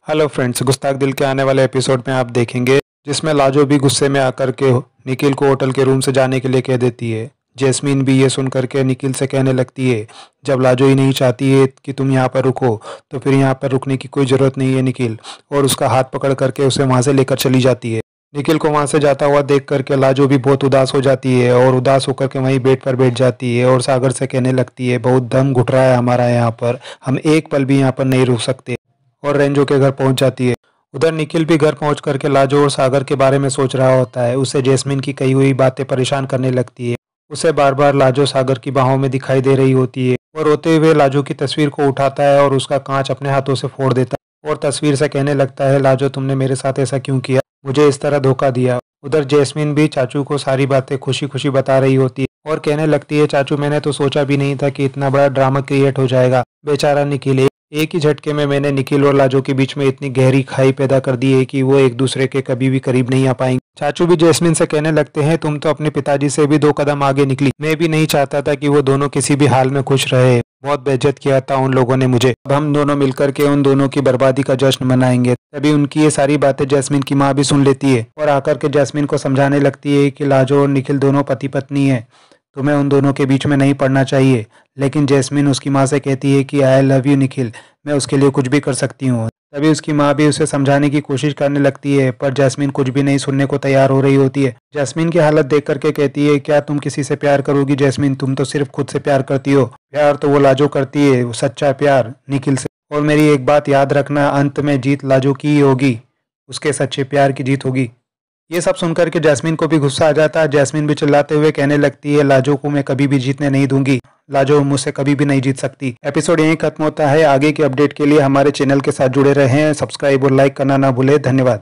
Hello friends, गुस्ताख दिल के आने वाले एपिसोड में आप देखेंगे जिसमें लाजो भी गुस्से में आकर के निखिल को होटल के रूम से जाने के लिए कह देती है। जैस्मीन भी ये सुन करके निखिल से कहने लगती है, जब लाजो ही नहीं चाहती है कि तुम यहाँ पर रुको तो फिर यहाँ पर रुकने की कोई ज़रूरत नहीं है निखिल, और उसका हाथ पकड़ करके उसे वहाँ से लेकर चली जाती है। निखिल को वहाँ से जाता हुआ देख करके लाजो भी बहुत उदास हो जाती है और उदास होकर के वहीं बेड पर बैठ जाती है और सागर से कहने लगती है, बहुत दम घुट रहा है हमारा यहाँ पर, हम एक पल भी यहाँ पर नहीं रुक सकते, और रेंजो के घर पहुंच जाती है। उधर निखिल भी घर पहुंच करके लाजो और सागर के बारे में सोच रहा होता है। उसे जैस्मिन की कही हुई बातें परेशान करने लगती है। उसे बार बार लाजो सागर की बाहों में दिखाई दे रही होती है और रोते हुए लाजो की तस्वीर को उठाता है और उसका कांच अपने हाथों से फोड़ देता है और तस्वीर से कहने लगता है, लाजो तुमने मेरे साथ ऐसा क्यों किया, मुझे इस तरह धोखा दिया। उधर जैस्मिन भी चाचू को सारी बातें खुशी खुशी बता रही होती है और कहने लगती है, चाचू मैंने तो सोचा भी नहीं था कि इतना बड़ा ड्रामा क्रिएट हो जाएगा। बेचारा निखिल, एक ही झटके में मैंने निखिल और लाजो के बीच में इतनी गहरी खाई पैदा कर दी है कि वो एक दूसरे के कभी भी करीब नहीं आ पाएंगे। चाचू भी जैस्मिन से कहने लगते हैं, तुम तो अपने पिताजी से भी 2 कदम आगे निकली, मैं भी नहीं चाहता था कि वो दोनों किसी भी हाल में खुश रहे, बहुत बेइज्जत किया था उन लोगों ने मुझे, अब हम दोनों मिलकर के उन दोनों की बर्बादी का जश्न मनाएंगे। तभी उनकी ये सारी बातें जैस्मिन की माँ भी सुन लेती है और आकर के जैस्मिन को समझाने लगती है कि लाजो और निखिल दोनों पति पत्नी है, तुम्हें उन दोनों के बीच में नहीं पड़ना चाहिए। लेकिन जैस्मिन उसकी माँ से कहती है कि आई लव यू निखिल, मैं उसके लिए कुछ भी कर सकती हूँ। तभी उसकी माँ भी उसे समझाने की कोशिश करने लगती है, पर जैस्मिन कुछ भी नहीं सुनने को तैयार हो रही होती है। जैस्मिन की हालत देख करके कहती है, क्या तुम किसी से प्यार करोगी जैस्मिन, तुम तो सिर्फ खुद से प्यार करती हो। प्यार तो वो लाजो करती है, वो सच्चा प्यार निखिल से। और मेरी एक बात याद रखना, अंत में जीत लाजो की ही होगी, उसके सच्चे प्यार की जीत होगी। ये सब सुनकर के जैस्मिन को भी गुस्सा आ जाता है। जैस्मिन भी चिल्लाते हुए कहने लगती है, लाजो को मैं कभी भी जीतने नहीं दूंगी, लाजो मुझसे कभी भी नहीं जीत सकती। एपिसोड यहीं खत्म होता है। आगे की अपडेट के लिए हमारे चैनल के साथ जुड़े रहें, सब्सक्राइब और लाइक करना ना भूले। धन्यवाद।